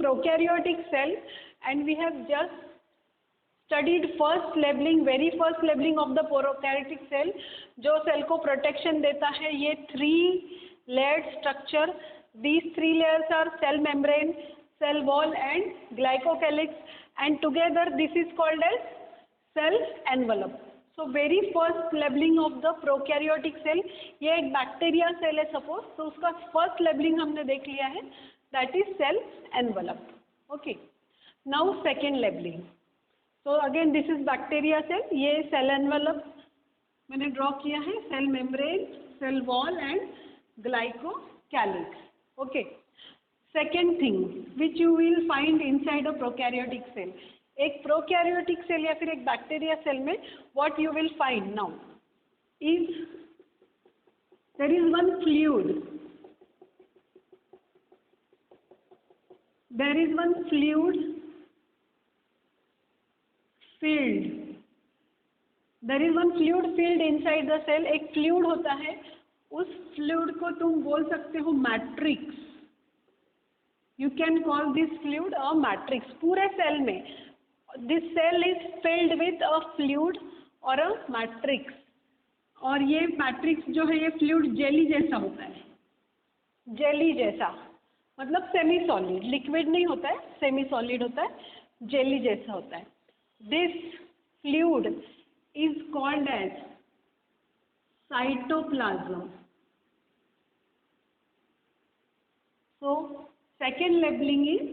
prokaryotic cell and we have just studied first labeling, very first labeling of the prokaryotic cell, जो cell को protection देता है. ये 3 layered structure. These 3 layers are cell membrane, cell wall and glycocalyx, and together this is called as cell envelope. So very first labeling of the prokaryotic cell, ये एक bacteria cell है suppose, तो उसका first labelling हमने देख लिया है, that is cell envelope. Okay, now second labelling. तो again this is bacteria cell, ये सेल एनवलप मैंने ड्रॉ किया है, cell membrane, cell wall and glycocalyx. Okay, second thing which you will find inside a prokaryotic cell. एक prokaryotic cell या फिर एक bacteria cell में what you will find now is there is one fluid. There is one fluid filled. There is one fluid filled inside the cell. एक fluid होता है, उस fluid को तुम बोल सकते हो matrix. You can call this fluid a matrix. पूरे सेल में this cell is filled with a fluid और अ मैट्रिक्स. और ये मैट्रिक्स जो है ये फ्लूइड जेली जैसा होता है. जेली जैसा मतलब सेमी सॉलिड, लिक्विड नहीं होता है, सेमी सॉलिड होता है, जेली जैसा होता है. This fluid is called as cytoplasm. So second labeling is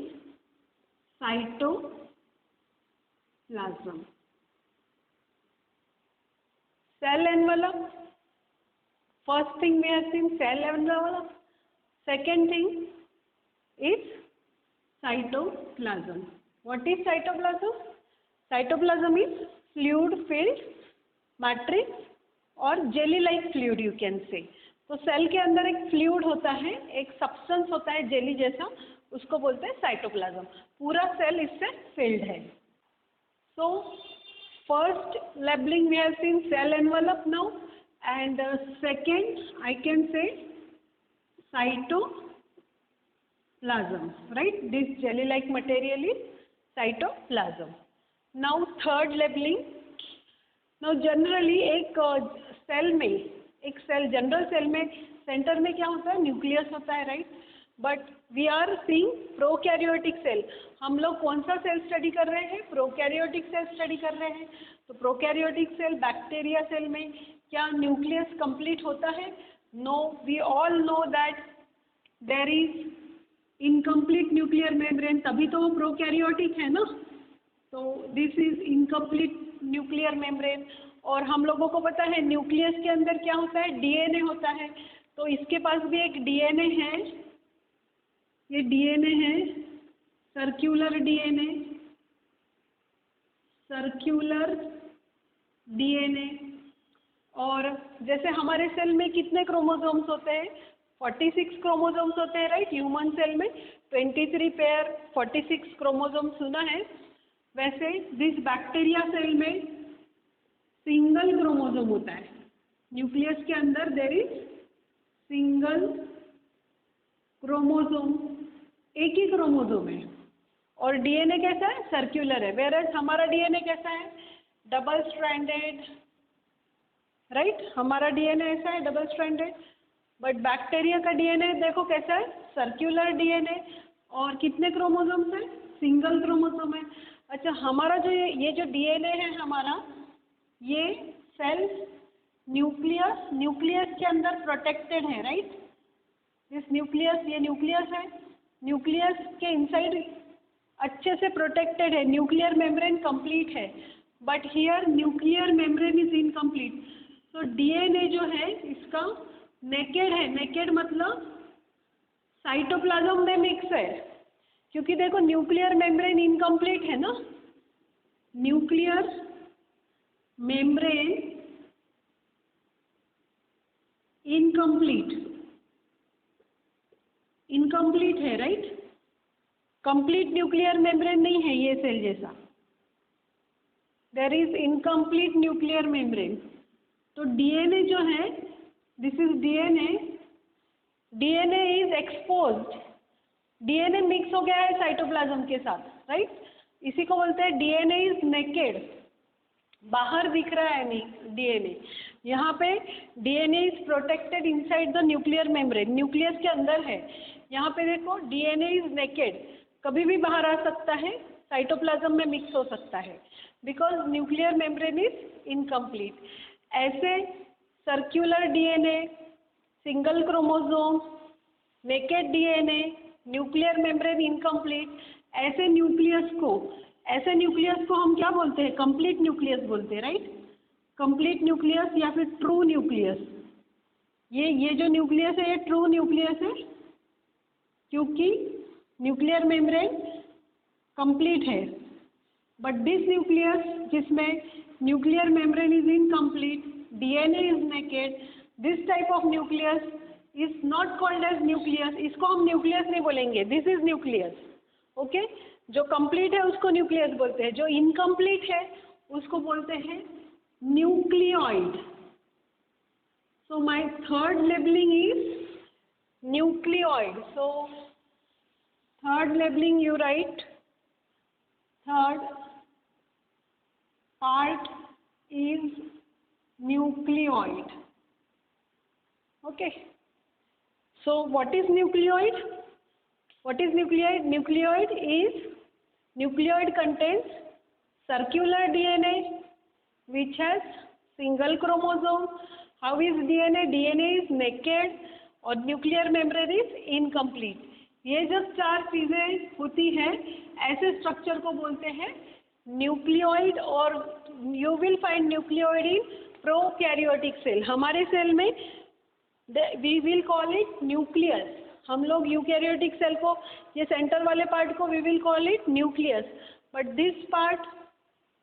cytoplasm. Cell envelope. First thing we have seen cell envelope. Second thing is cytoplasm. What is cytoplasm? Cytoplasm is fluid filled matrix और jelly like fluid you can say. तो cell के अंदर एक fluid होता है, एक substance होता है जेली जैसा, उसको बोलते हैं साइटोप्लाज्म. पूरा सेल इससे फिल्ड है. So first labelling we have seen cell envelope now, and second I can say cytoplasm, right. This jelly like material is cytoplasm. Now third labeling. Now generally एक cell में, एक cell general cell में centre में क्या होता है, nucleus होता है, right. But we are seeing prokaryotic cell. हम लोग कौन सा सेल स्टडी कर रहे हैं, प्रोकैरियोटिक सेल स्टडी कर रहे हैं. तो प्रोकैरियोटिक सेल बैक्टीरिया सेल में क्या न्यूक्लियस कंप्लीट होता है? No, we all know that there is incomplete nuclear membrane, तभी तो वो प्रोकैरियोटिक है ना. तो this is incomplete nuclear membrane. और हम लोगों को पता है न्यूक्लियस के अंदर क्या होता है, डीएनए होता है. तो इसके पास भी एक डीएनए है, ये डीएनए है, सर्कुलर डीएनए, सर्कुलर डीएनए. और जैसे हमारे सेल में कितने क्रोमोसोम्स होते हैं, 46 क्रोमोसोम्स होते हैं, राइट. ह्यूमन सेल में 23 पेयर 46 क्रोमोसोम सुना है. वैसे दिस बैक्टीरिया सेल में सिंगल क्रोमोसोम होता है. न्यूक्लियस के अंदर देयर इज सिंगल क्रोमोसोम, एक ही क्रोमोसोम है. और डीएनए कैसा है, सर्कुलर है. वेयर एज हमारा डीएनए कैसा है, डबल स्ट्रैंडेड, राइट. हमारा डीएनए ऐसा है डबल स्ट्रैंडेड. बट बैक्टीरिया का डीएनए देखो कैसा है, सर्कुलर डीएनए. और कितने क्रोमोसोम्स है, सिंगल क्रोमोसोम है. अच्छा, हमारा जो ये जो डीएनए है हमारा, ये सेल न्यूक्लियस के अंदर प्रोटेक्टेड है, राइट. दिस न्यूक्लियस, ये न्यूक्लियस है, न्यूक्लियस के इनसाइड अच्छे से प्रोटेक्टेड है, न्यूक्लियर मेम्ब्रेन कंप्लीट है. But here nuclear membrane is incomplete. तो डीएनए जो है इसका नेकेड है. नेकेड मतलब साइटोप्लाज्म में मिक्स है, क्योंकि देखो न्यूक्लियर मेम्ब्रेन इनकम्प्लीट है ना. न्यूक्लियर मेम्ब्रेन इनकम्प्लीट है, राइट. कंप्लीट न्यूक्लियर मेम्ब्रेन नहीं है ये सेल जैसा. There is incomplete nuclear membrane. तो डीएनए जो है, this is DNA. DNA is exposed DNA mix हो गया है साइटोप्लाज्म के साथ, राइट? इसी को बोलते हैं डीएनए इज नेकेड, बाहर दिख रहा है नहीं डीएनए। यहाँ पे DNA is protected inside the nuclear membrane, nucleus के अंदर है। यहाँ पे देखो डीएनए इज नेकेड, कभी भी बाहर आ सकता है, साइटोप्लाज्म में मिक्स हो सकता है, because nuclear membrane is incomplete. ऐसे circular DNA, single chromosome, naked DNA, nuclear membrane incomplete, ऐसे न्यूक्लियस को हम क्या बोलते हैं? कंप्लीट न्यूक्लियस बोलते हैं, राइट? कंप्लीट न्यूक्लियस या फिर ट्रू न्यूक्लियस। ये जो न्यूक्लियस है ये ट्रू न्यूक्लियस है, क्योंकि न्यूक्लियर मेम्ब्रेन कंप्लीट है। बट दिस न्यूक्लियस जिसमें nuclear membrane is incomplete, DNA is naked, this type of nucleus is not called as nucleus. इसको हम न्यूक्लियस नहीं बोलेंगे, दिस इज न्यूक्लियस, ओके? जो कंप्लीट है उसको न्यूक्लियस बोलते हैं, जो इनकम्प्लीट है उसको बोलते हैं nucleoid. So my third labelling is nucleoid. So third labelling you write, third part is nucleoid. Okay, so what is nucleoid? What is nucleoid? Nucleoid contains circular DNA which has single chromosome. How is DNA? DNA is naked और nuclear membrane is incomplete. ये जब चार चीज़ें होती हैं ऐसे structure को बोलते हैं न्यूक्लियोइड। और you will find nucleoid in prokaryotic cell. हमारे सेल में we will call it nucleus. हम लोग यूकैरियोटिक सेल को, ये सेंटर वाले पार्ट को we will call it nucleus. But this part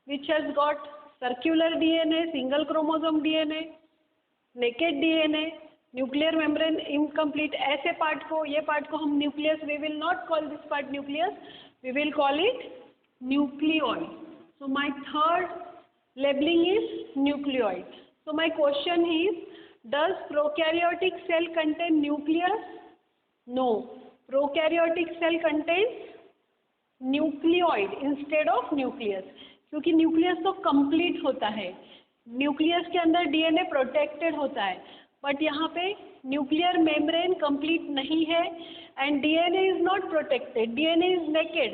which has got circular DNA, single chromosome DNA, naked DNA, nuclear membrane incomplete, ऐसे part को, ये part को हम nucleus, we will not call this part nucleus, we will call it nucleoid. So my third labelling is nucleoid. So my question is, does prokaryotic cell contain nucleus? No, prokaryotic cell contains nucleoid instead of nucleus, क्योंकि nucleus तो complete होता है, nucleus के अंदर DNA protected होता है। But यहाँ पे न्यूक्लियर मेम्ब्रेन कंप्लीट नहीं है and DNA is not protected, DNA is naked,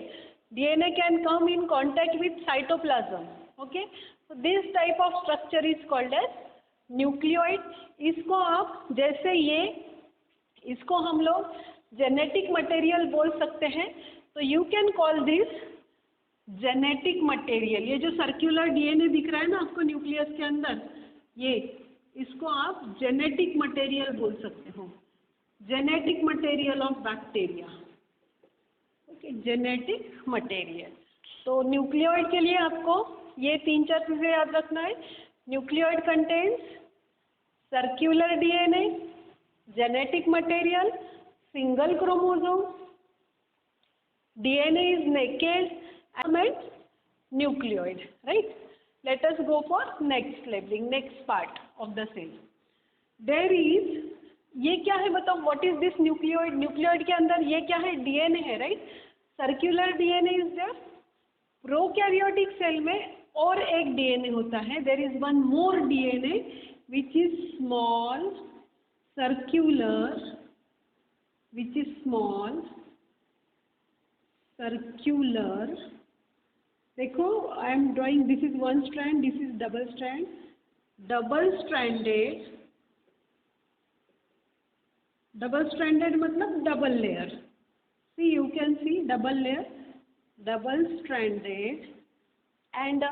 DNA can come in contact with cytoplasm, okay? So this type of structure is called as nucleoid. इसको आप जैसे इसको हम लोग जेनेटिक मटेरियल बोल सकते हैं, तो you can call this genetic material. ये जो सर्क्यूलर डीएनए दिख रहा है ना आपको न्यूक्लियस के अंदर, इसको आप जेनेटिक मटेरियल बोल सकते हो, genetic material of bacteria, okay? Genetic material. तो न्यूक्लियोइड के लिए आपको ये 3-4 चीज़ें याद रखना है। Nucleoid contains circular DNA, genetic material, single chromosome, DNA is naked and nucleoid, right? Let us go for next labeling, next part of the cell. There is, ये क्या है बताओ? What is this nucleoid? Nucleoid के अंदर ये क्या है? DNA है, right? Circular DNA is there. Prokaryotic cell में और एक डीएनए होता है, there is one more DNA which is small circular, which is small circular. देखो, I am drawing, this is one strand, this is double strand, double stranded मतलब double layer. See, you can see double layer, double stranded, and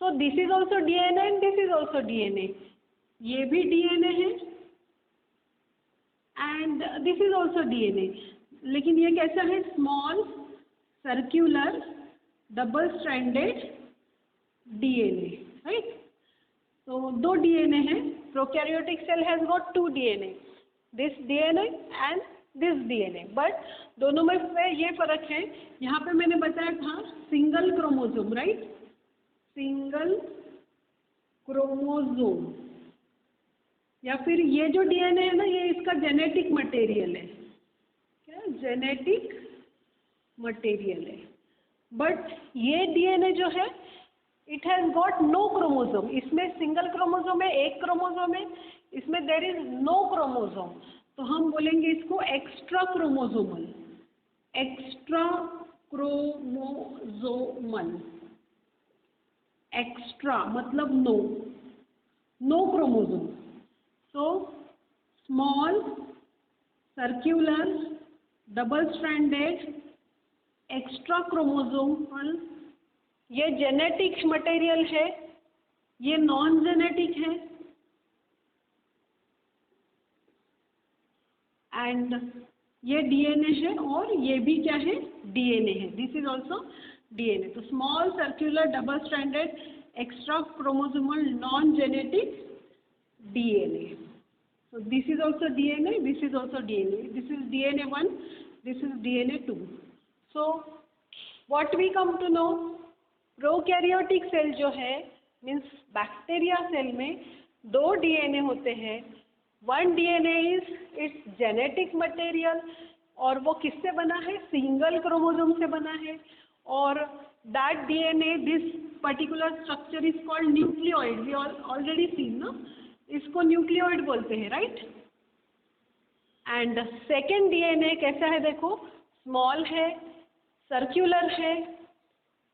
so this is also DNA and this is also DNA. ये भी DNA है and this is also DNA, लेकिन ये कैसा है? Small circular double stranded DNA, right? तो 2 DNA हैं। Prokaryotic cell has got 2 DNA, this DNA and this DNA, but दोनों में ये फर्क है। यहाँ पे मैंने बताया था single chromosome, right? Single chromosome, या फिर ये जो डीएनए है ना, ये इसका जेनेटिक मटेरियल है। क्या? जेनेटिक मटेरियल है। बट ये डीएनए जो है it has got no chromosome, इसमें सिंगल क्रोमोसोम है, एक क्रोमोसोम है, इसमें देर इज नो क्रोमोसोम, तो हम बोलेंगे इसको extra chromosomal, extra chromosomal. Extra मतलब no, no chromosome. So small circular double stranded extra chromosomal, ये जेनेटिक मटेरियल है, ये नॉन जेनेटिक है, एंड ये डीएनए है और ये भी क्या है, डीएनए है, दिस इज ऑल्सो डीएनए। तो small circular double stranded extra chromosomal non genetic DNA. So this is also DNA, this is also DNA, this is DNA 1, this is DNA 2. So what we come to know, prokaryotic cell जो है means bacteria cell में दो DNA होते हैं। One DNA is it's genetic material, और वो किससे बना है, सिंगल क्रोमोसोम से बना है, और that DNA this particular structure is called nucleoid. We already seen ना, इसको न्यूक्लियोइड बोलते हैं, राइट। एंड सेकेंड डीएनए कैसा है देखो, स्मॉल है, सर्क्यूलर है,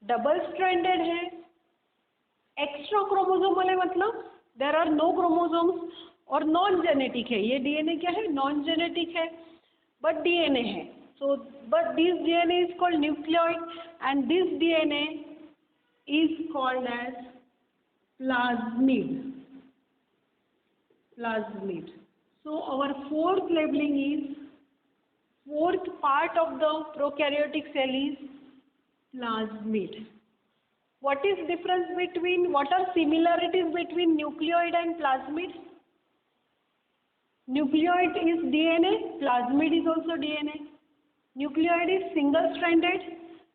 डबल स्ट्रैंडेड है, एक्स्ट्रा क्रोमोसोमल है, मतलब देर आर नो क्रोमोसोम्स, और नॉन जेनेटिक है। ये डीएनए क्या है, नॉन जेनेटिक है बट डीएनए है। So but this DNA is called nucleoid and this DNA is called as plasmid. Plasmid. So our fourth labeling is, fourth part of the prokaryotic cell is plasmid. What is difference between, what are similarities between nucleoid and plasmid? Nucleoid is DNA, plasmid is also DNA. Nucleoid is single stranded,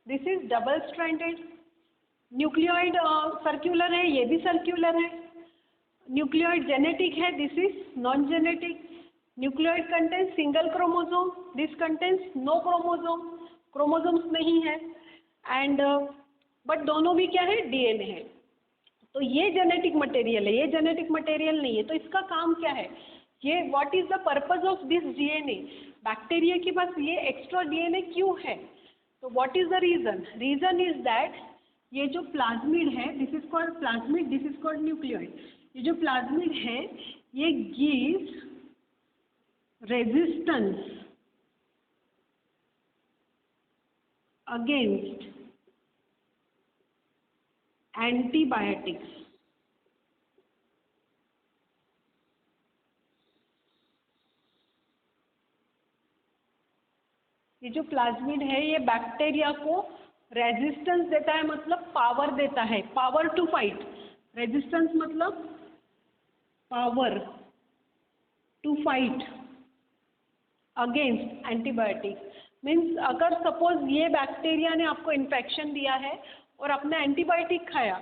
this is double stranded. Nucleoid circular है, ये भी circular है। Nucleoid genetic है, this is non genetic. Nucleoid contains single chromosome, this contains no chromosome, chromosomes नहीं है, and but दोनों भी क्या है, डीएनए है। तो ये जेनेटिक मटेरियल है, ये जेनेटिक मटेरियल नहीं है। तो इसका काम क्या है, ये what is the purpose of this DNA, bacteria के पास ये एक्स्ट्रा डीएनए क्यों है? तो what is the reason? Reason is that ये जो प्लाज्मिड है, this is called plasmid, this is called nucleoid. ये जो प्लाज्मिड है ये गिव्स रेजिस्टेंस अगेंस्ट एंटीबायोटिक्स। ये जो प्लाज्मिड है ये बैक्टीरिया को रेजिस्टेंस देता है, मतलब पावर देता है, पावर टू फाइट। रेजिस्टेंस मतलब power to fight against antibiotics. Means अगर सपोज ये बैक्टीरिया ने आपको इन्फेक्शन दिया है और आपने एंटीबायोटिक खाया,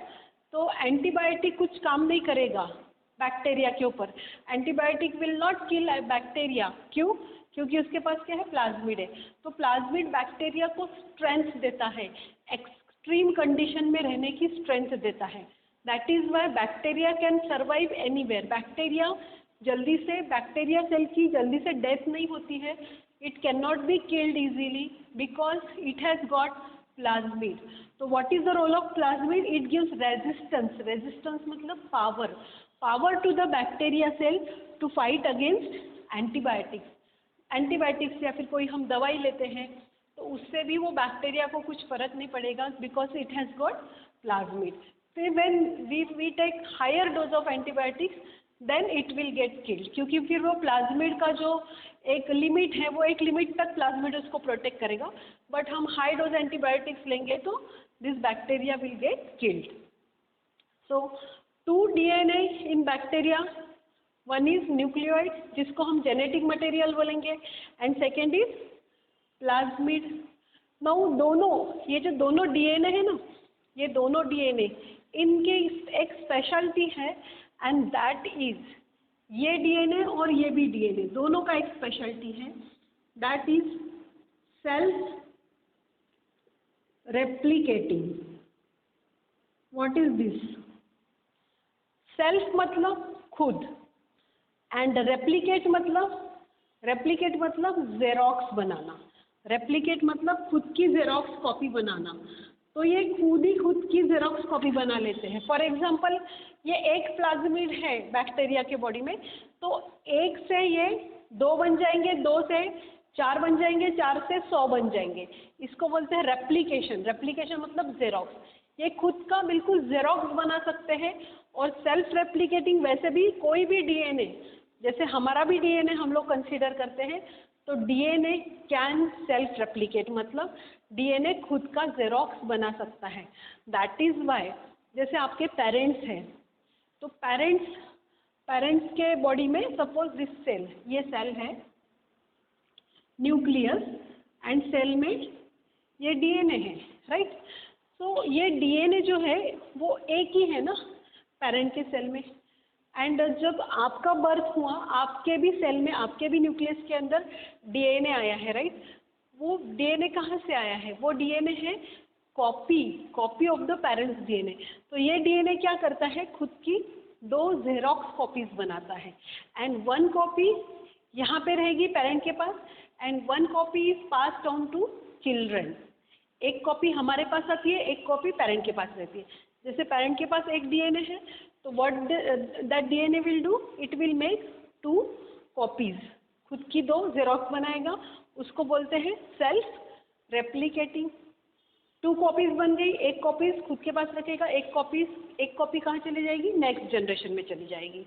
तो एंटीबायोटिक कुछ काम नहीं करेगा बैक्टीरिया के ऊपर। Antibiotic will not kill bacteria. क्यों? क्योंकि उसके पास क्या है, प्लाज्मिड है। तो प्लाज्मिड बैक्टीरिया को स्ट्रेंथ देता है, एक्सट्रीम कंडीशन में रहने की स्ट्रेंथ देता है। That is why bacteria can survive anywhere. Bacteria जल्दी से, बैक्टीरिया सेल की जल्दी से डेथ नहीं होती है, it can not be killed easily because it has got plasmid. तो what is the role of plasmid? It gives resistance. Resistance मतलब power, power to the bacteria cell to fight against antibiotics. Antibiotics या फिर कोई हम दवाई लेते हैं तो उससे भी वो बैक्टीरिया को कुछ फर्क नहीं पड़ेगा because it has got plasmid. फिर when we take higher dose of antibiotics then it will get killed, क्योंकि फिर वो प्लाज्मिड का जो एक लिमिट है वो एक लिमिट तक प्लाज्मिड उसको प्रोटेक्ट करेगा। बट हम हाई डोज एंटीबायोटिक्स लेंगे तो this bacteria will get killed. So 2 DNA in bacteria, one is nucleoid जिसको हम जेनेटिक मटेरियल बोलेंगे and second is plasmid. Now दोनों, ये जो दोनों DNA है ना, ये दोनों DNA इनके एक स्पेशलिटी है एंड दैट इज, ये DNA और ये भी DNA दोनों का एक स्पेशलिटी है, that is self replicating, what is this? Self मतलब खुद, एंड रेप्लिकेट मतलब जेरोक्स बनाना, रेप्लिकेट मतलब खुद की जेरोक्स कॉपी बनाना। तो ये खुद ही खुद की जेरोक्स कॉपी बना लेते हैं। फॉर एग्जांपल ये एक प्लाज्मिड है बैक्टीरिया के बॉडी में, तो एक से ये 2 बन जाएंगे, 2 से 4 बन जाएंगे, 4 से 100 बन जाएंगे। इसको बोलते हैं रेप्लिकेशन। रेप्लिकेशन मतलब जेरोक्स। ये खुद का बिल्कुल जेरोक्स बना सकते हैं। और सेल्फ रेप्लिकेटिंग वैसे भी कोई भी डीएनए, जैसे हमारा भी डीएनए हम लोग कंसीडर करते हैं, तो डीएनए कैन सेल्फ रेप्लिकेट, मतलब डीएनए खुद का जेरोक्स बना सकता है। दैट इज वाई जैसे आपके पेरेंट्स हैं, तो पेरेंट्स के बॉडी में सपोज दिस सेल, ये सेल है न्यूक्लियस, एंड सेल में ये डीएनए है, राइट। तो ये डीएनए जो है वो एक ही है ना पेरेंट के सेल में। एंड जब आपका बर्थ हुआ, आपके भी सेल में, आपके भी न्यूक्लियस के अंदर डीएनए आया है, राइट। वो डीएनए कहाँ से आया है? वो डीएनए है copy of the parents DNA. तो ये डीएनए क्या करता है? खुद की 2 जेरोक्स कॉपीज बनाता है, एंड 1 कॉपी यहाँ पे रहेगी पेरेंट के पास, and 1 copy is passed on to children. एक कॉपी हमारे पास आती है, एक कॉपी पेरेंट के पास रहती है। जैसे पेरेंट के पास एक डीएनए है, तो what that DNA will do, it will make 2 copies, खुद की 2 जेरोक्स बनाएगा। उसको बोलते हैं सेल्फ रेप्लिकेटिंग। 2 कॉपीज बन गई, एक कॉपी खुद के पास रखेगा, एक कॉपी कहाँ चली जाएगी? नेक्स्ट जनरेशन में चली जाएगी।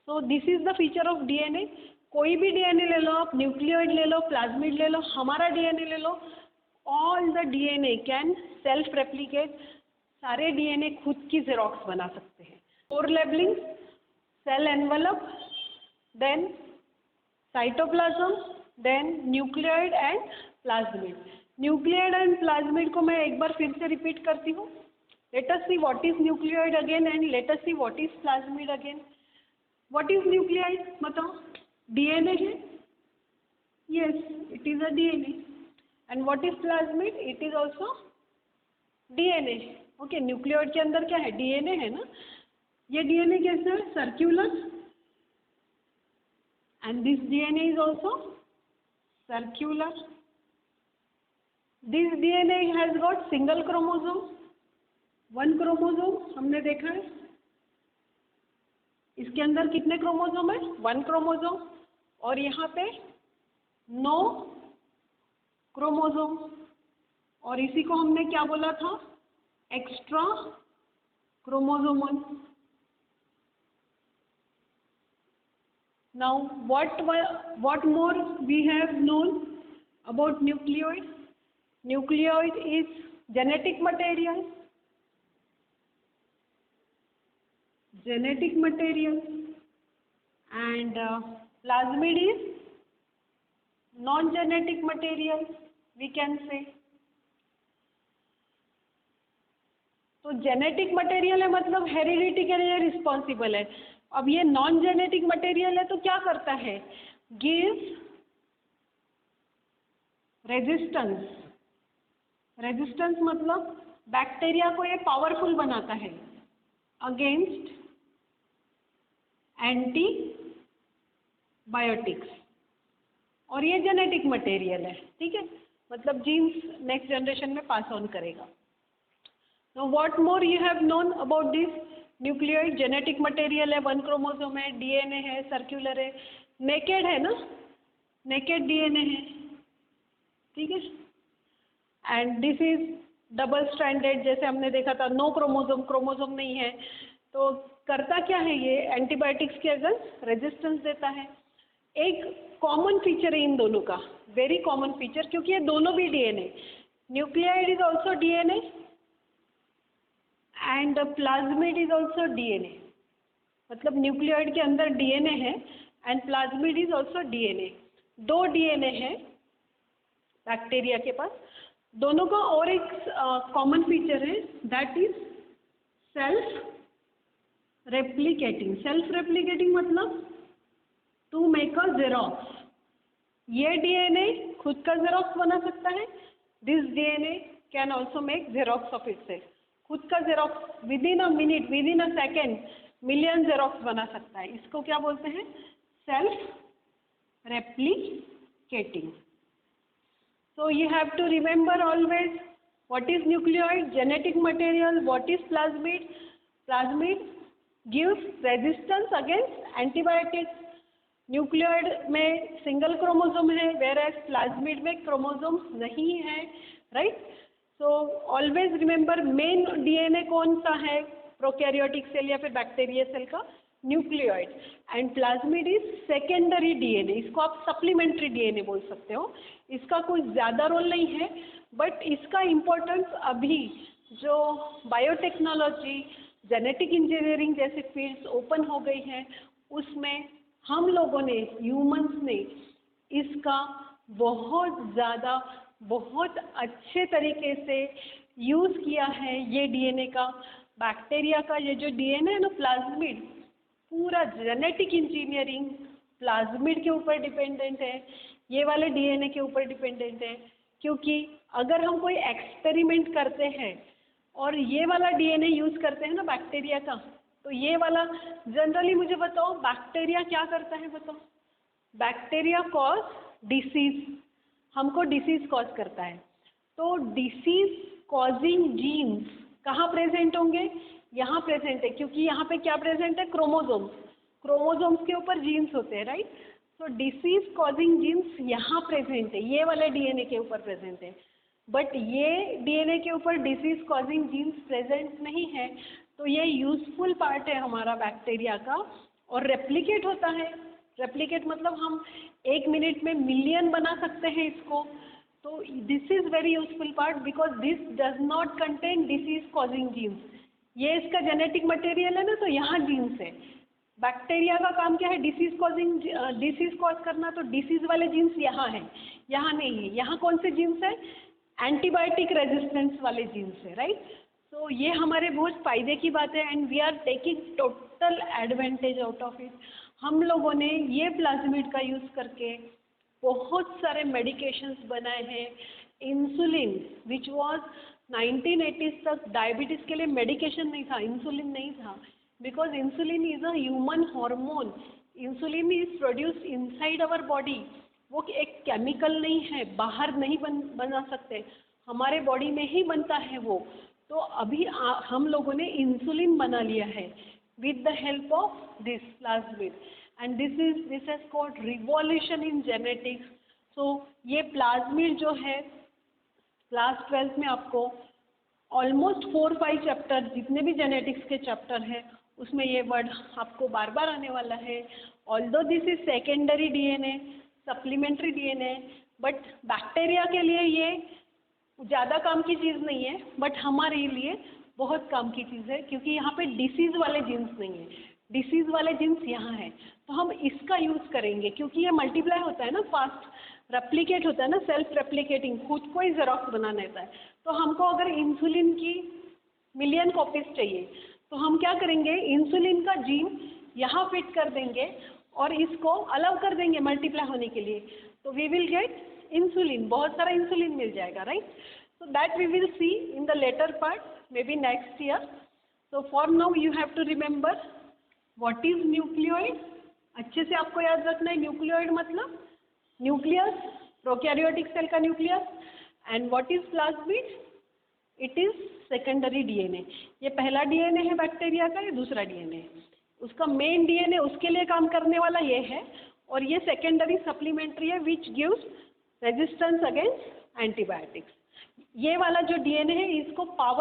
सो this is the feature of DNA. कोई भी डीएनए ले लो आप, न्यूक्लियोइड ले लो, प्लाज्मिड ले लो, हमारा डीएनए ले लो, all the DNA can self replicate. सारे डीएनए खुद की जेरोक्स बना सकते हैं। 4 labelling, cell envelope, then cytoplasm, then nucleoid and plasmid. Nucleoid and plasmid को मैं एक बार फिर से रिपीट करती हूँ। Let us see what is nucleoid again, and let us see what is plasmid again. What is nucleoid बताओ? DNA है, yes it is a DNA. And what is plasmid? It is also DNA. Okay, nucleoid के अंदर क्या है? DNA है ना। ये DNA कैसा है? Circular, and this DNA is also circular. This DNA has got single chromosome, 1 chromosome हमने देखा है। इसके अंदर कितने क्रोमोसोम है? 1 क्रोमोसोम। और यहाँ पे 9 क्रोमोसोम। और इसी को हमने क्या बोला था? Extra chromosomal. Now what more we have known about nucleoid? Nucleoid is genetic material. And plasmid is non-genetic material, we can say. तो जेनेटिक मटेरियल है मतलब हेरिडिटी के लिए रिस्पॉन्सिबल है। अब ये नॉन जेनेटिक मटेरियल है तो क्या करता है? Gives resistance. रेजिस्टेंस मतलब बैक्टीरिया को ये पावरफुल बनाता है अगेंस्ट एंटीबायोटिक्स। और ये जेनेटिक मटेरियल है, ठीक है, मतलब जीन्स नेक्स्ट जनरेशन में पास ऑन करेगा। Now what more you have known about this nucleoid? Genetic material है, 1 क्रोमोसोम है, डीएनए है, सर्कुलर है, नेकेड है ना, नेकेड डीएनए है, ठीक है। And this is double stranded, जैसे हमने देखा था 9 क्रोमोसोम नहीं है। तो करता क्या है ये? एंटीबायोटिक्स के अगेंस्ट रेजिस्टेंस देता है। एक कॉमन फीचर है इन दोनों का, वेरी कॉमन फीचर, क्योंकि ये दोनों भी DNA, nucleoid is also DNA and plasmid is also DNA. मतलब न्यूक्लियोइड के अंदर डीएनए है and plasmid is also DNA. 2 DNA है बैक्टीरिया के पास, दोनों का और एक कॉमन फीचर है, that is self replicating. Self replicating मतलब टू मेक अ जेरोक्स। ये डीएनए खुद का जेरोक्स बना सकता है, this DNA can also make xerox of itself. खुद का xerox within a minute, within a second million xerox बना सकता है। इसको क्या बोलते हैं? Self replicating. So you have to remember always what is nucleoid, genetic material, what is plasmid. Plasmid gives resistance against antibiotics. Nucleoid में single chromosome है, where as plasmid में क्रोमोसोम्स नहीं है, right? So always remember main DNA कौन सा है prokaryotic cell या फिर बैक्टीरिया सेल का? Nucleoid. And plasmid is secondary DNA, इसको आप सप्लीमेंट्री डीएनए बोल सकते हो। इसका कोई ज़्यादा रोल नहीं है, बट इसका इम्पोर्टेंस अभी जो बायोटेक्नोलॉजी, जेनेटिक इंजीनियरिंग जैसे फील्ड्स ओपन हो गई हैं, उसमें हम लोगों ने, ह्यूमंस ने इसका बहुत ज़्यादा, बहुत अच्छे तरीके से यूज़ किया है। ये डीएनए का, बैक्टीरिया का ये जो डीएनए है ना प्लाज्मिड, पूरा जेनेटिक इंजीनियरिंग प्लाज्मिड के ऊपर डिपेंडेंट है, ये वाले डीएनए के ऊपर डिपेंडेंट है। क्योंकि अगर हम कोई एक्सपेरिमेंट करते हैं और ये वाला डीएनए यूज़ करते हैं ना बैक्टीरिया का, तो ये वाला जनरली, मुझे बताओ बैक्टीरिया क्या करता है? बताओ। बैक्टीरिया कॉज डिसीज, हमको डिसीज कॉज करता है। तो डिसीज कॉजिंग जीन्स कहाँ प्रेजेंट होंगे? यहाँ प्रेजेंट है, क्योंकि यहाँ पे क्या प्रेजेंट है? क्रोमोसोम्स। क्रोमोसोम्स के ऊपर जीन्स होते हैं, राइट? तो डिसीज कॉजिंग जीन्स यहाँ प्रेजेंट है, ये वाले डीएनए के ऊपर प्रेजेंट है। बट ये डीएनए के ऊपर डिसीज कॉजिंग जीन्स प्रेजेंट नहीं है। तो ये यूजफुल पार्ट है हमारा बैक्टीरिया का, और रेप्लिकेट होता है। रेप्लिकेट मतलब हम 1 मिनट में मिलियन बना सकते हैं इसको। तो this is very useful part because this does not contain disease causing genes. ये इसका जेनेटिक मटेरियल है ना, तो यहाँ जीन्स है। बैक्टीरिया का काम क्या है? डिसीज कॉज करना। तो डिसीज वाले जीन्स यहाँ हैं, यहाँ नहीं है। यहाँ कौन से जीन्स है? एंटीबायोटिक रेजिस्टेंस वाले जीन्स है, राइट? तो ये हमारे बहुत फ़ायदे की बात है, and we are taking total advantage out of it. हम लोगों ने ये प्लाज्मिड का यूज़ करके बहुत सारे मेडिकेशंस बनाए हैं। इंसुलिन विच वाज 1980s तक डायबिटीज़ के लिए मेडिकेशन नहीं था, इंसुलिन नहीं था, because insulin is a human hormone. Insulin is produced inside our body. वो एक केमिकल नहीं है, बाहर नहीं बना सकते, हमारे बॉडी में ही बनता है वो। तो अभी हम लोगों ने इंसुलिन बना लिया है with the help of this plasmid, and this has called revolution in genetics. So ये प्लाज्मिड जो है, क्लास 12th में आपको ऑलमोस्ट 4-5 चैप्टर, जितने भी जेनेटिक्स के चैप्टर हैं, उसमें ये वर्ड आपको बार बार आने वाला है। Although this is secondary DNA, supplementary DNA, but bacteria के लिए ये ज़्यादा काम की चीज़ नहीं है, बट हमारे लिए बहुत काम की चीज़ है, क्योंकि यहाँ पे डिसीज़ वाले जीन्स नहीं है, डिसीज़ वाले जीन्स यहाँ है। तो हम इसका यूज़ करेंगे, क्योंकि ये मल्टीप्लाई होता है ना फास्ट, रेप्लिकेट होता है ना, सेल्फ रेप्लिकेटिंग, खुद को ही जेरोक्स बनाना रहता है। तो हमको अगर इंसुलिन की मिलियन कॉपीज चाहिए, तो हम क्या करेंगे? इंसुलिन का जीन यहाँ फिट कर देंगे और इसको अलाउ कर देंगे मल्टीप्लाई होने के लिए। तो वी विल गेट इंसुलिन, बहुत सारा इंसुलिन मिल जाएगा, right? So that we will see in the later part, maybe next year. So for now you have to remember what is nucleoid. अच्छे से आपको याद रखना है, न्यूक्लियोइड मतलब न्यूक्लियस, प्रोकैरियोटिक सेल का nucleus, and what is plasmid? It is secondary DNA. ये पहला डीएनए है बैक्टीरिया का, ये दूसरा डीएनए है। उसका मेन डीएनए उसके लिए काम करने वाला ये है, और ये सेकेंडरी सप्लीमेंट्री है which gives resistance against antibiotics. ये वाला जो डीएनए है, इसको पावर